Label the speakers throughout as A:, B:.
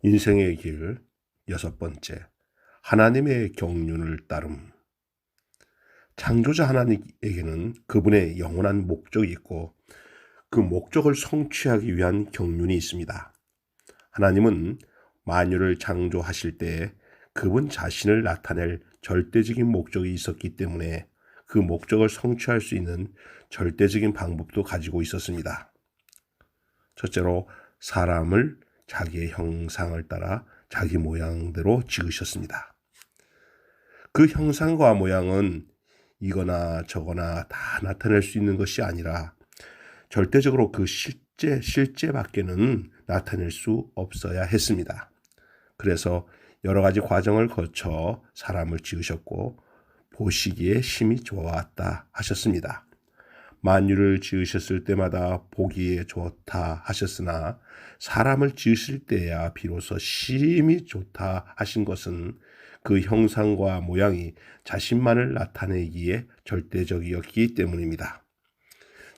A: 인생의 길 여섯 번째, 하나님의 경륜을 따름. 창조자 하나님에게는 그분의 영원한 목적이 있고 그 목적을 성취하기 위한 경륜이 있습니다. 하나님은 만유를 창조하실 때 그분 자신을 나타낼 절대적인 목적이 있었기 때문에 그 목적을 성취할 수 있는 절대적인 방법도 가지고 있었습니다. 첫째로 사람을 자기의 형상을 따라 자기 모양대로 지으셨습니다. 그 형상과 모양은 이거나 저거나 다 나타낼 수 있는 것이 아니라 절대적으로 그 실제밖에는 나타낼 수 없어야 했습니다. 그래서 여러 가지 과정을 거쳐 사람을 지으셨고 보시기에 심히 좋았다 하셨습니다. 만유를 지으셨을 때마다 보기에 좋다 하셨으나 사람을 지으실 때야 비로소 심히 좋다 하신 것은 그 형상과 모양이 자신만을 나타내기에 절대적이었기 때문입니다.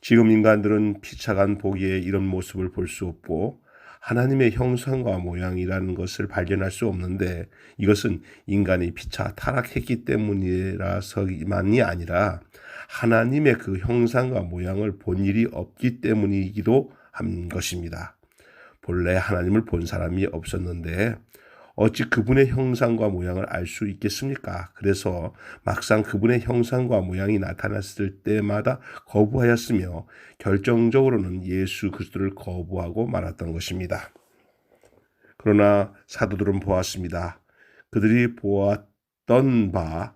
A: 지금 인간들은 피차간 보기에 이런 모습을 볼 수 없고 하나님의 형상과 모양이라는 것을 발견할 수 없는데 이것은 인간이 피차 타락했기 때문이라서만이 아니라 하나님의 그 형상과 모양을 본 일이 없기 때문이기도 한 것입니다. 본래 하나님을 본 사람이 없었는데 어찌 그분의 형상과 모양을 알 수 있겠습니까? 그래서 막상 그분의 형상과 모양이 나타났을 때마다 거부하였으며 결정적으로는 예수 그리스도를 거부하고 말았던 것입니다. 그러나 사도들은 보았습니다. 그들이 보았던 바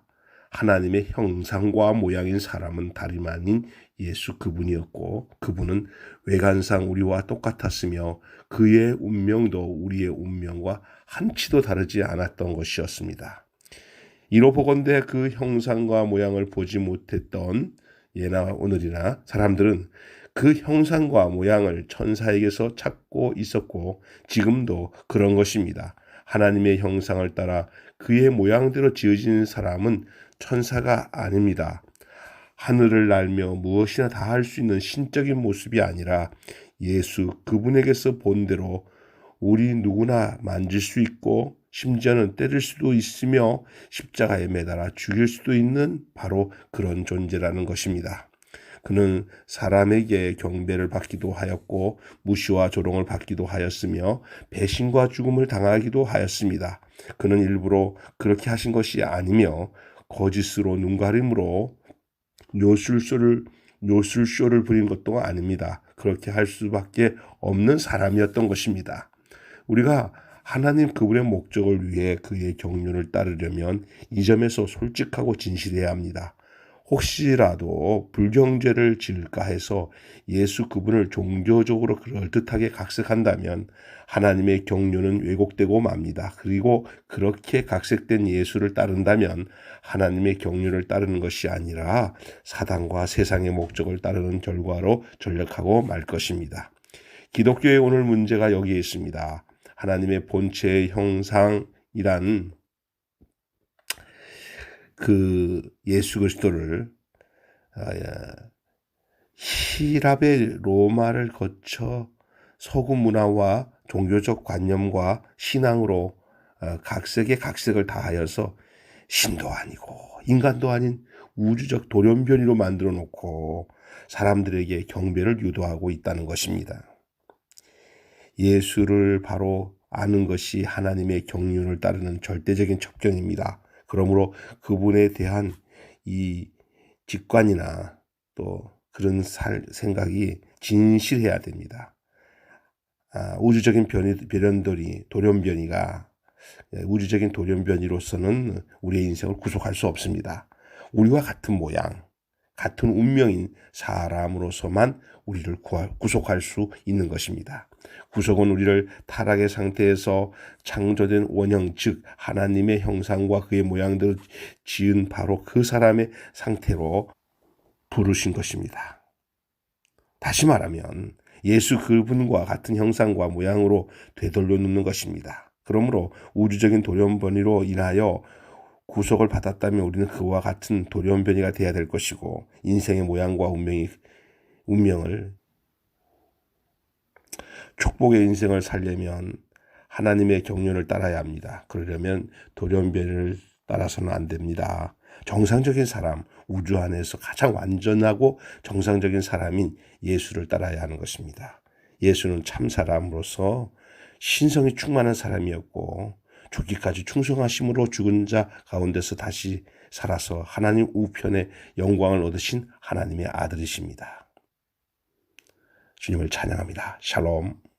A: 하나님의 형상과 모양인 사람은 다름 아닌 예수 그분이었고 그분은 외관상 우리와 똑같았으며 그의 운명도 우리의 운명과 한치도 다르지 않았던 것이었습니다. 이로 보건대 그 형상과 모양을 보지 못했던 예나 오늘이나 사람들은 그 형상과 모양을 천사에게서 찾고 있었고 지금도 그런 것입니다. 하나님의 형상을 따라 그의 모양대로 지어진 사람은 천사가 아닙니다. 하늘을 날며 무엇이나 다 할 수 있는 신적인 모습이 아니라 예수 그분에게서 본 대로 우리 누구나 만질 수 있고 심지어는 때릴 수도 있으며 십자가에 매달아 죽일 수도 있는 바로 그런 존재라는 것입니다. 그는 사람에게 경배를 받기도 하였고 무시와 조롱을 받기도 하였으며 배신과 죽음을 당하기도 하였습니다. 그는 일부러 그렇게 하신 것이 아니며 거짓으로 눈가림으로 요술쇼를 부린 것도 아닙니다. 그렇게 할 수밖에 없는 사람이었던 것입니다. 우리가 하나님 그분의 목적을 위해 그의 경륜을 따르려면 이 점에서 솔직하고 진실해야 합니다. 혹시라도 불경죄를 지을까 해서 예수 그분을 종교적으로 그럴듯하게 각색한다면 하나님의 경륜은 왜곡되고 맙니다. 그리고 그렇게 각색된 예수를 따른다면 하나님의 경륜을 따르는 것이 아니라 사단과 세상의 목적을 따르는 결과로 전락하고 말 것입니다. 기독교의 오늘 문제가 여기에 있습니다. 하나님의 본체의 형상이란 그 예수 그리스도를希腊의 로마를 거쳐 서구 문화와 종교적 관념과 신앙으로 각색의 각색을 다하여서 신도 아니고 인간도 아닌 우주적 돌연변이로 만들어 놓고 사람들에게 경배를 유도하고 있다는 것입니다. 예수를 바로 아는 것이 하나님의 경륜을 따르는 절대적인 첩경입니다. 그러므로 그분에 대한 이 직관이나 또 그런 생각이 진실해야 됩니다. 우주적인 돌연변이가 우주적인 돌연변이로서는 우리의 인생을 구속할 수 없습니다. 우리와 같은 모양, 같은 운명인 사람으로서만 우리를 구속할 수 있는 것입니다. 구속은 우리를 타락의 상태에서 창조된 원형 즉 하나님의 형상과 그의 모양대로 지은 바로 그 사람의 상태로 부르신 것입니다. 다시 말하면 예수 그분과 같은 형상과 모양으로 되돌려 놓는 것입니다. 그러므로 우주적인 돌연변이로 인하여 구속을 받았다면 우리는 그와 같은 돌연변이가 되어야 될 것이고 인생의 모양과 운명을 축복의 인생을 살려면 하나님의 경륜을 따라야 합니다. 그러려면 돌연변이를 따라서는 안 됩니다. 정상적인 사람, 우주 안에서 가장 완전하고 정상적인 사람인 예수를 따라야 하는 것입니다. 예수는 참 사람으로서 신성이 충만한 사람이었고 죽기까지 충성하심으로 죽은 자 가운데서 다시 살아서 하나님 우편의 영광을 얻으신 하나님의 아들이십니다. 주님을 찬양합니다. 샬롬.